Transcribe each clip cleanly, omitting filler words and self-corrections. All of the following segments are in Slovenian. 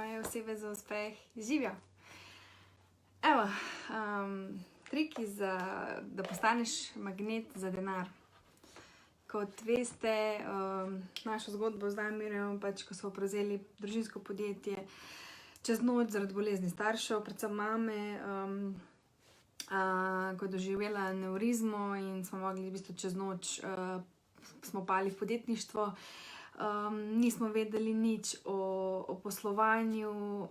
moje osebe za uspeh živijo. Evo, triki da postaneš magnet za denar. Kot veste, našo zgodbo z Damirjem, ko smo prevzeli družinsko podjetje čez noč zaradi bolezni staršev, predvsem mame, ko je doživela aneurizmo in smo mogli v bistvu čez noč smo pali v podjetništvo. Nismo vedeli nič o poslovanju,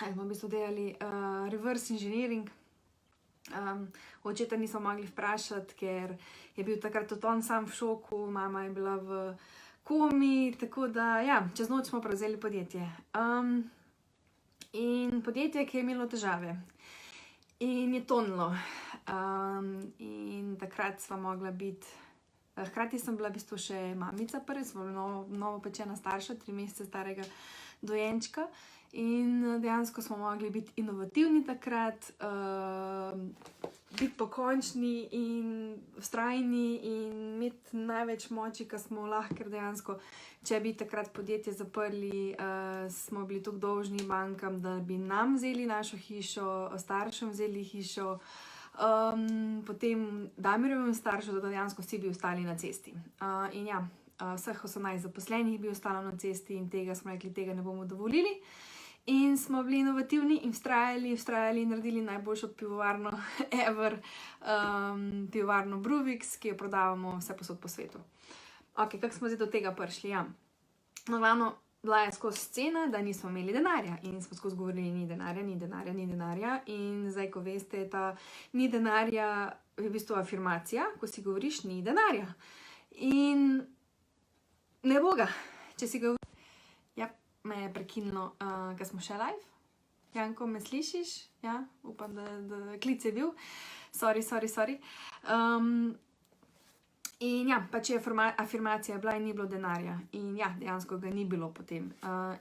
ali smo v bistvu delali reverse engineering. Očeta nismo mogli vprašati, ker je bil takrat tudi on sam v šoku, mama je bila v komi, tako da ja, čez noč smo prevzeli podjetje. In podjetje, ki je imelo težave in je tonilo. In takrat sva mogla biti, hkrati sem bila v bistvu še mamica prvi, sem bila novo pečena starša, 3 mesece starega dojenčka. In dejansko smo mogli biti inovativni takrat, biti pokončni in vztrajni in imeti največ moči, kar smo lahko, ker dejansko, če bi takrat podjetje zaprli, smo bili tako dolžni bankam, da bi nam vzeli našo hišo, staršem vzeli hišo, potem Damirjevim staršem, da dejansko vsi bi ostali na cesti. In ja, vseh 18 zaposlenih bi ostalo na cesti in tega smo rekli, tega ne bomo dovolili. In smo bili inovativni in vztrajali in naredili najboljšo pivovarno ever, pivovarno Bruvix, ki jo prodavamo vse posod po svetu. Ok, kako smo zdaj do tega prišli? Ja. No, glavno, bila je skozi scena, da nismo imeli denarja in smo skozi govorili, ni denarja, ni denarja, ni denarja. In zdaj, ko veste, ta ni denarja je v bistvu afirmacija, ko si govoriš, ni denarja. In ne bo ga, če si govoriš. Ja, me je prekinilo, ko smo še live. Janko, me slišiš? Ja, upam, da klic je bil. Sorry. In ja, pač je afirmacija bila in ni bilo denarja. In ja, dejansko ga ni bilo potem.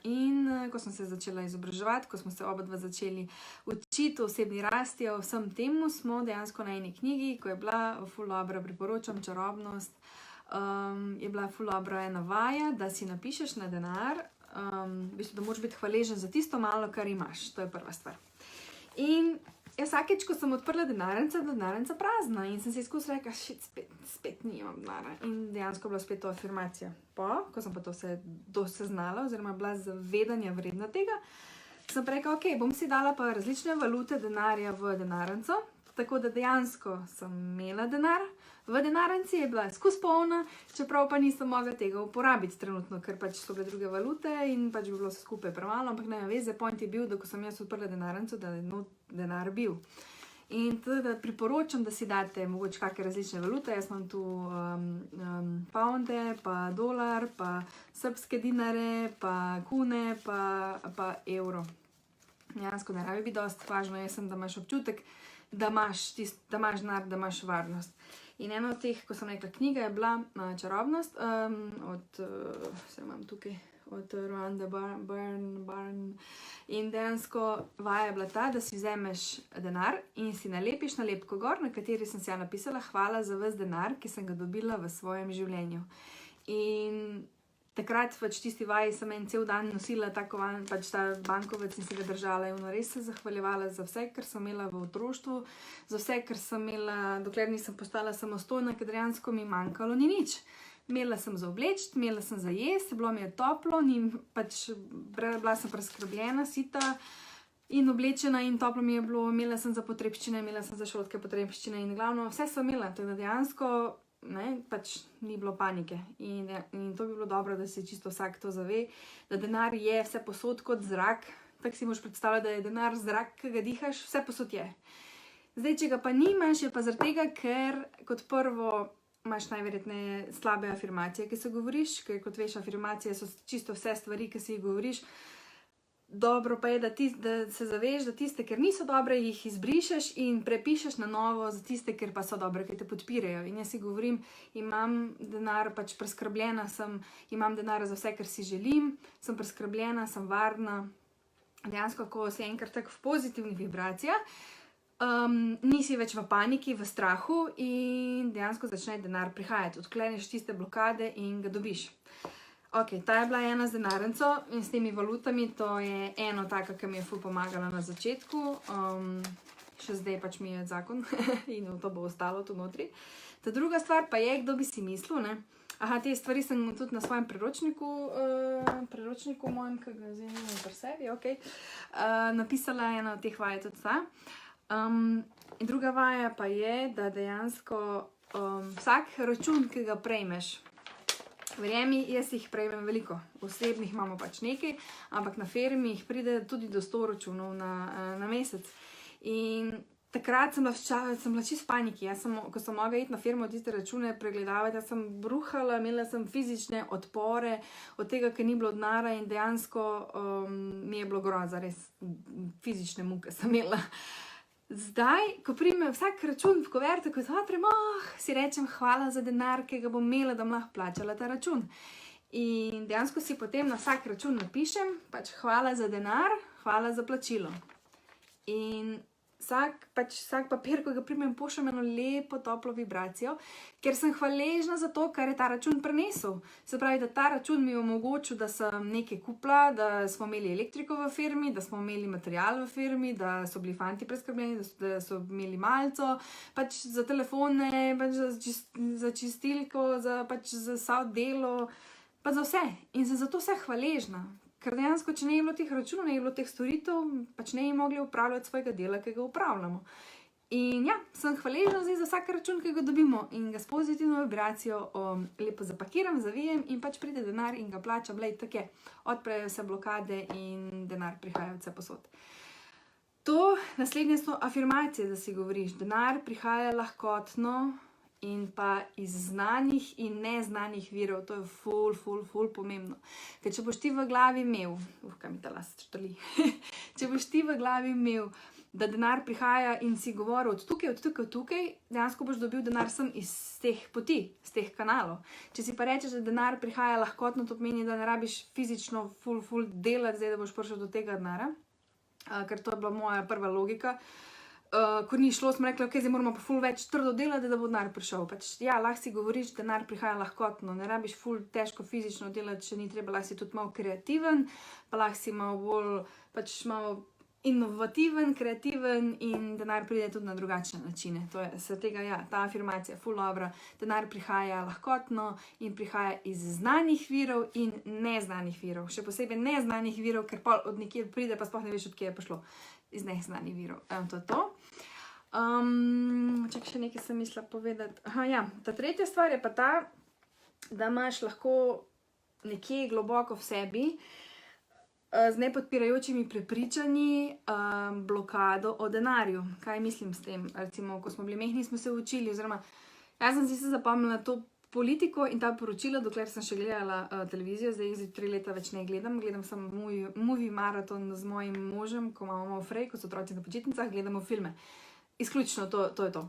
In ko sem se začela izobraževati, ko smo se obadva začeli učiti o osebni rasti, o vsem temu, smo dejansko na eni knjigi, ko je bila ful dobra, priporočam, Čarobnost, je bila ful dobra ena vaja, da si napišeš na denar, v bistvu, da moraš biti hvaležen za tisto malo, kar imaš. To je prva stvar. In vsakeč, ko sem odprla denarnica prazna in sem se izkus rekla, spet nimam denarja. In dejansko bila spet to afirmacija. Ko sem pa to vse doseznala oziroma bila zavedanja vredna tega, sem rekla, ok, bom si dala pa različne valute denarja v denarnico, tako da dejansko sem imela denar. V denarnici je bila skus polna, čeprav pa nisem mogla tega uporabiti trenutno, ker pač so bile druge valute in pač bi bilo vse skupaj premalo, ampak ne veze, point je bil, da ko sem jaz odprla denarnico, da je denar bil. In tudi priporočam, da si date mogoče kakšne različne valute. Jaz imam tu pounde, pa dolar, pa srbske dinare, pa kune, pa evro. Dejansko ne rabi biti dosti važno, jaz sem, da imaš občutek, da imaš denar, da imaš varnost. In ena od teh, ko sem rekla, knjiga je bila Čarobnost, od Rhonda Byrne. In dejansko vaja je bila ta, da si vzameš denar in si nalepiš nalepko gor, na kateri sem si ja napisala, hvala za ves denar, ki sem ga dobila v svojem življenju. In takrat pač tisti vaji sem en cel dan nosila pač ta bankovec in se ga držala in res se zahvaljevala za vse, kar sem imela v otroštvu, za vse, kar sem imela, dokler nisem postala samostojna, ker dejansko mi manjkalo ni nič. Imela sem za obleči, imela sem za jesti, bilo mi je toplo, pač bila sem preskrbljena, sita in oblečena in toplo mi je bilo, imela sem za potrebščine, imela sem za šolske potrebščine in glavno vse sem imela, tako da dejansko pač ni bilo panike. In to bi bilo dobro, da se čisto vsak to zave, da denar je vse posod kot zrak. Tako si moraš predstavljati, da je denar zrak, ki ga dihaš, vse posod je. Zdaj, če ga pa nimaš, je pa zaradi tega, ker kot prvo imaš najverjetneje slabe afirmacije, ki se govoriš, ker kot veš, afirmacije so čisto vse stvari, ki si jih govoriš. Dobro pa je, da se zaveš, da tiste, ker niso dobre, jih izbrišeš in prepišeš na novo za tiste, ker pa so dobre, ki te podpirajo. In jaz si govorim, imam denar, pač preskrbljena sem, imam denar za vse, kar si želim, sem preskrbljena, sem varna. Dejansko, ko si enkrat tako v pozitivnih vibracijah, nisi več v paniki, v strahu in dejansko začne denar prihajati. Odkleneš tiste blokade in ga dobiš. Ok, ta je bila ena z denarnico in s temi valutami, to je eno taka, ki mi je ful pomagala na začetku, še zdaj pač mi je zakon in to bo ostalo tu notri. Ta druga stvar pa je, kdo bi si mislil, ne? Aha, te stvari sem tudi na svojem priročniku mojem, ki ga zdaj nimam pri sebi, ok, napisala ena od teh vaj tudi ta. In druga vaja pa je, da dejansko vsak račun, ki ga prejmeš, verjemi, jaz jih prejmem veliko, osebnih imamo pač nekaj, ampak na firmi jih pride tudi do 100 računov na mesec. In takrat sem bila čisto v paniki, ko sem mogla iti na firmo tiste račune pregledavati, jaz sem bruhala, imela sem fizične odpore od tega, ker ni bilo denarja in dejansko mi je bilo groza, res fizične muke sem imela. Zdaj, ko primem vsak račun v kuverto, kot si rečem hvala za denar, ki ga bom imela, da bom lahko plačala ta račun. In dejansko si potem na vsak račun napišem, pač hvala za denar, hvala za plačilo. In vsak papir, ko ga primem, pošljem eno lepo, toplo vibracijo, ker sem hvaležna za to, kar je ta račun prinesel. Se pravi, da ta račun mi je omogočil, da sem nekaj kupila, da smo imeli elektriko v firmi, da smo imeli material v firmi, da so bili fanti preskrbljeni, da so imeli malco, pač za telefone, pač za čistilko, pač za vse delo, pa za vse. In sem zato vse hvaležna. Ker dejansko, če ne je bilo teh računov, ne je bilo teh storitev, pač ne bi mogli upravljati svojega dela, ki ga upravljamo. In ja, sem hvaležna zdaj za vsak račun, ki ga dobimo in ga s pozitivno vibracijo lepo zapakiram, zavijem in pač pride denar in ga plačam, lej, tako je, odprejo se blokade in denar prihaja vse posod. To, naslednje so afirmacije, da si govoriš, denar prihaja lahkotno in pa iz znanih in neznanih virov, to je ful pomembno. Ker če boš ti v glavi imel, kaj mi ta las črtali, če boš ti v glavi imel, da denar prihaja in si govoril od tukaj, dejansko boš dobil denar sem iz teh poti, iz teh kanalov. Če si pa rečeš, da denar prihaja lahkotno, to pomeni, da ne rabiš fizično ful delati, zdaj da boš prišel do tega denara, ker to je bila moja prva logika. Ko ni šlo, smo rekli, ok, zdaj moramo pa ful več trdo delati, da bo denar prišel. Pač, ja, lahko si govoriš, da denar prihaja lahkotno, ne rabiš ful težko fizično delati, če ni treba, lahko si tudi malo kreativen, pa lahko si malo bolj, pač malo inovativen, kreativen in denar pride tudi na drugačne načine. To je, se tega, ja, ta afirmacija je ful dobra, denar prihaja lahkotno in prihaja iz znanih virov in neznanih virov. Še posebej neznanih virov, ker pol od nekje pride, pa sploh ne veš, od kje je prišlo. Iz neznanih virov. To je to. Čakaj, še nekaj sem mislila povedati. Aha, ja, ta tretja stvar je pa ta, da imaš lahko nekje globoko v sebi z nepodpirajočimi prepričanji blokado o denarju. Kaj mislim s tem? Recimo, ko smo bili mehni, smo se učili, oziroma jaz sem si se zapomnila to politiko in ta poročila, dokler sem še gledala televizijo, zdaj 3 leta več ne gledam sem movie maraton z mojim možem, ko imamo frej, ko so otroci na počitnicah, gledamo filme. Izključno, to je to.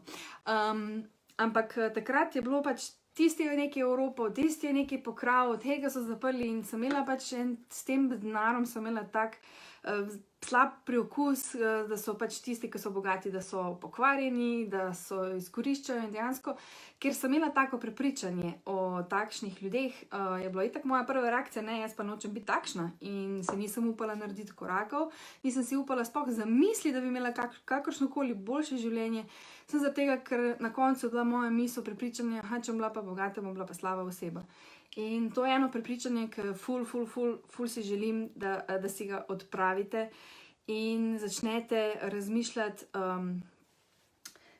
Ampak takrat je bilo pač, tisti je nekaj Evropo, tisti je nekaj pokrav, tega so zaprli in sem imela pač s tem denarom sem imela tak slab priokus, da so pač tisti, ki so bogati, da so pokvarjeni, da so izkoriščajo in dejansko, ker sem imela tako prepričanje o takšnih ljudeh, je bilo itak moja prva reakcija, ne, jaz pa nočem biti takšna in se nisem upala narediti korakov, nisem si upala sploh zamisli, da bi imela kakršnokoli boljše življenje, sem zaradi tega, ker na koncu je bila moja misel prepričanja, če bom bila pa bogata, bom bila pa slaba oseba. In to je eno prepričanje, ki ful si želim, da si ga odpravite in začnete razmišljati,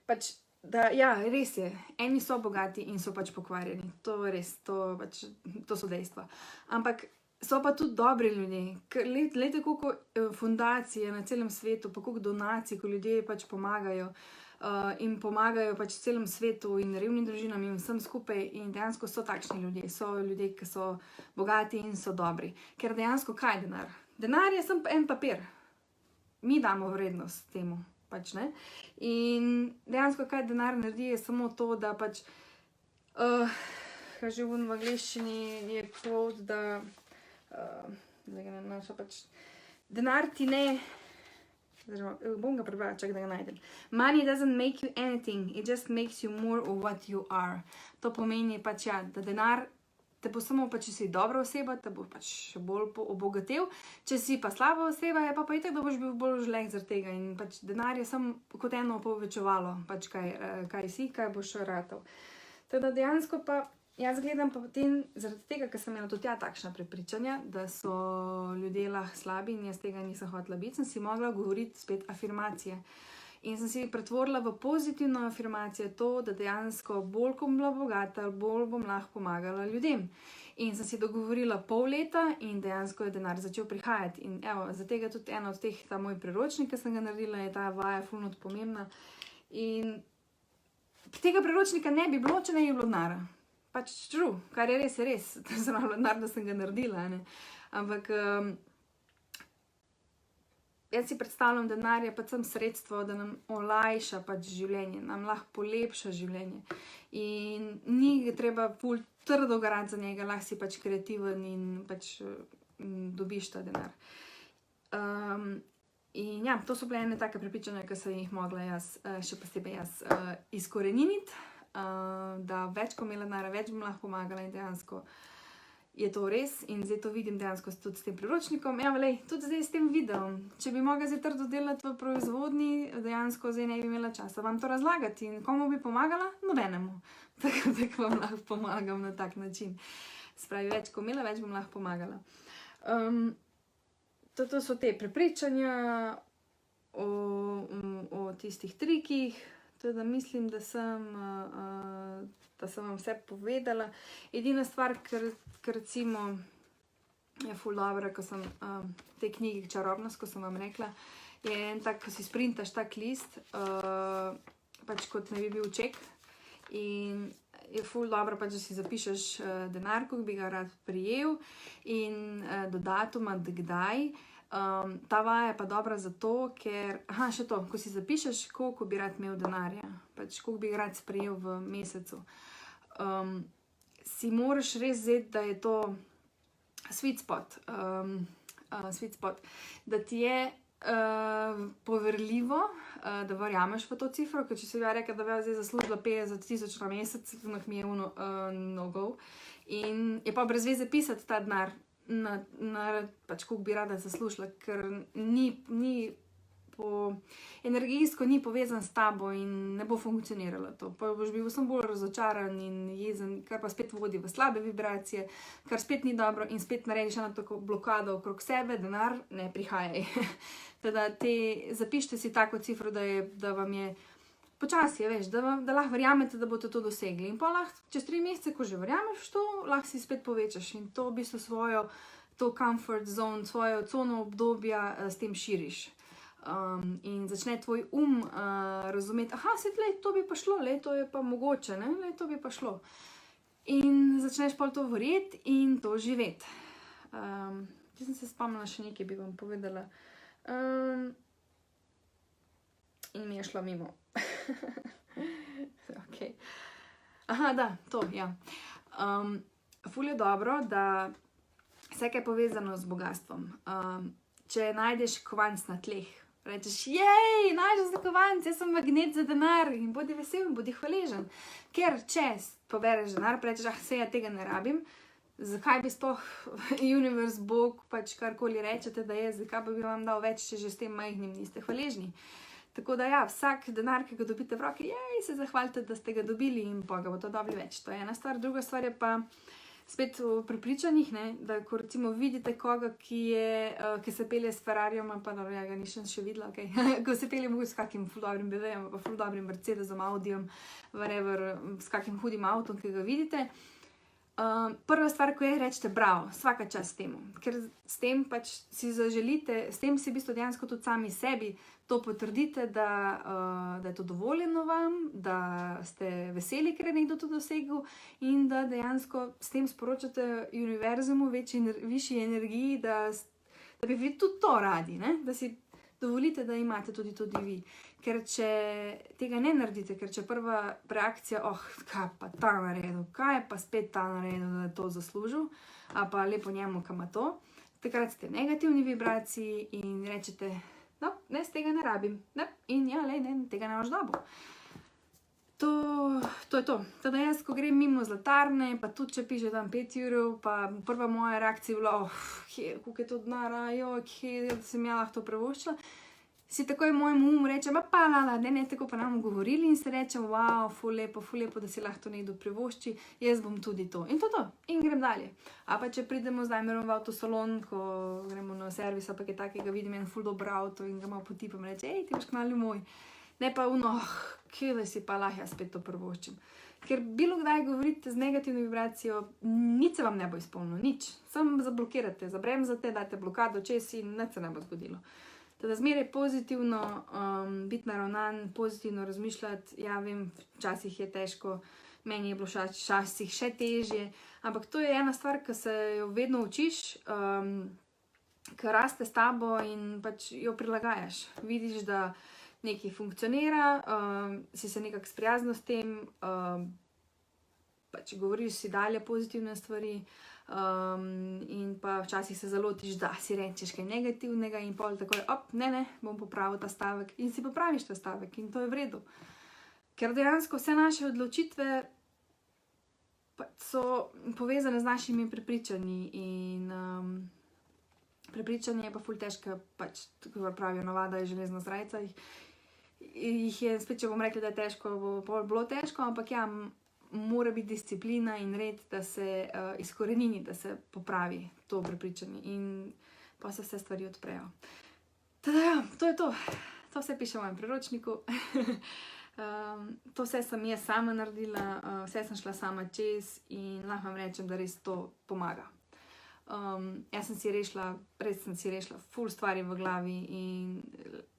pač, da ja, res je, eni so bogati in so pač pokvarjeni, to je res, to so dejstva. Ampak so pa tudi dobri ljudje, ker glejte, koliko fundacij je na celem svetu, pa koliko donacij, ko ljudje pač pomagajo, in pomagajo pač celem svetu in revnim družinam in vsem skupaj in dejansko so takšni ljudje, so ljudje, ki so bogati in so dobri. Ker dejansko kaj je denar? Denar je samo en papir. Mi damo vrednost temu, pač ne. In dejansko kaj denar naredi je samo to, da pač, kaj že v angleščini je quote, da zdaj ga ne našla pač, denar ti ne, bom ga prebrala, čak da ga najdem. Money doesn't make you anything, it just makes you more of what you are. To pomeni pač ja, da denar te bo samo, pa če si dobra oseba, te bo pač še bolj obogatil, če si pa slaba oseba, je pa itak, da boš bil bolj žleh zaradi tega in pač denar je samo kot eno povečevalo, pač kaj si, kaj boš ratal. Teda dejansko pa jaz gledam pa potem, zaradi tega, ker sem imela tudi takšna prepričanja, da so ljudje lahko slabi in jaz tega nisem hotela biti, sem si mogla govoriti spet afirmacije. In sem si pretvorila v pozitivno afirmacijo to, da dejansko bolj, ko bom bila bogata, bolj bom lahko pomagala ljudem. In sem si dogovorila pol leta in dejansko je denar začel prihajati. In evo, za tega tudi eno od teh, ta moj priročnik, ki sem ga naredila, je ta vaja fulno pomembna. In tega priročnika ne bi bilo, če ne bi bilo denara. Pač true, kar je res. To je zelo denar, da sem ga naredila, ne. Ampak jaz si predstavljam, da denar je pač samo sredstvo, da nam olajša pač življenje, nam lahko polepša življenje. In ni ga treba ful trdo garati za njega, lahko si pač kreativen in pač dobiš ta denar. In ja, to so bile ene take prepričanja, ki sem jih mogla jaz, še posebej jaz, izkoreniniti, da več ko imela denarja, več bom lahko pomagala in dejansko je to res in zdaj to vidim dejansko tudi s tem priročnikom. Ja, lej, tudi zdaj s tem videom. Če bi mogla zdaj trdo delati v proizvodnji, dejansko zdaj ne bi imela časa vam to razlagati in komu bi pomagala? Nobenemu. Tako vam lahko pomagam na tak način. Spravi, več ko imela, več bom lahko pomagala. To so te prepričanja o tistih trikih, da mislim, da sem vam vse povedala. Edina stvar, ker recimo je ful dobra, ko sem te knjigi Čarobnost, ko sem vam rekla, je en tak, ko si sprintaš tak list, pač kot ne bi bil ček in je ful dobro, pač, da si zapišeš denar, koliko bi ga rad prijel in do datuma, kdaj. Ta vaja je pa dobra zato, ker, še to, ko si zapišeš, koliko bi rad imel denarja, pač koliko bi rad sprejel v mesecu, si moraš res vzeti, da je to sweet spot, da ti je poverljivo, da verjameš v to cifro, ker če si rekla, da bi zdaj zaslužila 50,000 na mesec, mi je no-go. In je pa brez veze pisati ta denar, pač koliko bi rada zaslužila, ker energijsko ni povezan s tabo in ne bo funkcioniralo to. Pa boš bil samo bolj razočaran in jezen, kar pa spet vodi v slabe vibracije, kar spet ni dobro in spet narediš eno tako blokado okrog sebe, denar ne prihajaj. Teda zapišite si tako cifro, da vam je počasi, veš, da lahko verjamete, da boste to dosegli. In pa lahko čez 3 mesece, ko že verjameš to, lahko si spet povečaš in to v bistvu svojo, to comfort zone, svojo cono obdobja s tem širiš. In začne tvoj razumeti, to bi pa šlo, to je pa mogoče, to bi pa šlo. In začneš pa to verjeti in to živeti. Če sem se spomnila še nekaj, bi vam povedala. In mi je šlo mimo. Okay. Da, to, ja. Ful je dobro, da vse, kaj je povezano z bogastvom. Če najdeš kovanc na tleh, rečeš, našel sem kovanc, jaz sem magnet za denar in bodi vesel, bodi hvaležen. Ker če pobereš denar, rečeš, saj ja tega ne rabim, zakaj bi sploh univerz, Bog, pač karkoli rečete, da je, zakaj bi vam dal več, če že s tem majhnim niste hvaležni. Tako da ja, vsak denar, ki ga dobite v roki, se zahvalite, da ste ga dobili in pa ga boste dobili več. To je ena stvar. Druga stvar je pa spet v prepričanjih, da ko recimo vidite koga, ki se pelje s Ferrarijem, pa da ja ga nisem še videla, ko se pelje mogoče s kakim ful dobrim BMW-jem, pa ful dobrim Mercedesom, Audijem, whatever, s kakim hudim avtom, ki ga vidite. Prva stvar, ko je, rečete bravo, svaka čast temu, ker s tem pač si zaželite, s tem si v bistvu dejansko tudi sami sebi to potrdite, da je to dovoljeno vam, da ste veseli, ker je nekdo to dosegel in da dejansko s tem sporočate univerzumu, višji energiji, da bi vi tudi to radi, da si dovolite, da imate tudi vi. Ker če tega ne naredite, ker če prva reakcija, kaj pa ta naredil, kaj pa spet ta naredil, da je to zaslužil, a pa lepo njemu, kam ima to, takrat ste v negativni vibraciji in rečete, no, ne, z tega ne rabim, ne, in ja, ne, tega ne boš dobil. To je to. Teda jaz, ko grem mimo zlatarne, pa tudi če piše tam 5 €, pa prva moja reakcija je bila, koliko je to denarja, da sem ja lahko to privoščila. Si takoj mojemu umu reče, pa lala, ne, tako pa nam govorili in se reče, wow, ful lepo, da si lahko to nekdo privošči, jaz bom tudi to. In to. In grem dalje. A pa če pridemo zdaj merom v avtosalon, ko gremo na servis, pa kaj takega, vidim en ful dober avto in ga malo potipam in reče, ti boš knali moj. Ne pa kje da si pa lahko jaz spet to privoščim. Ker bilo kdaj govorite z negativno vibracijo, nič se vam ne bo izpolnilo, nič. Samo zablokirate, zabremzate, date blokado čez in nič se ne bo zgodilo. Teda zmeraj pozitivno biti naravnan, pozitivno razmišljati. Ja, vem, včasih je težko, meni je bilo včasih še težje, ampak to je ena stvar, ki se jo vedno učiš, ki raste s tabo in pač jo prilagajaš. Vidiš, da nekaj funkcionira, si se nekako sprijaznil s tem, pač govoriš si dalje pozitivne stvari, in pa včasih se zalotiš, da si rečeš kaj negativnega in pol takoj, ne, bom popravil ta stavek in si popraviš ta stavek in to je v redu. Ker dejansko vse naše odločitve so povezane z našimi prepričanji in prepričanje je pa ful težko, pač, tako pravijo, navada je železna zrajca, jih je, spet če bom rekla, da je težko, bo bilo težko, ampak ja, mora biti disciplina in red, da se izkorenini, da se popravi to prepričanje in pa se vse stvari odprejo. Teda ja, to je to. To vse piše v mojem priročniku. To vse sem jaz sama naredila, vse sem šla sama čez in lahko vam rečem, da res to pomaga. Jaz sem si rešila ful stvari v glavi in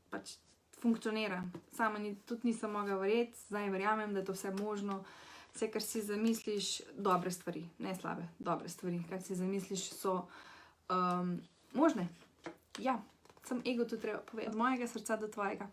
pač funkcionira. Sama tudi nisem mogla verjeti, zdaj verjamem, da je to vse možno. Vse, kar si zamisliš, dobre stvari, ne slabe, dobre stvari, kar si zamisliš, so možne. Ja, sem ego tu treba povedati, od mojega srca do tvojega.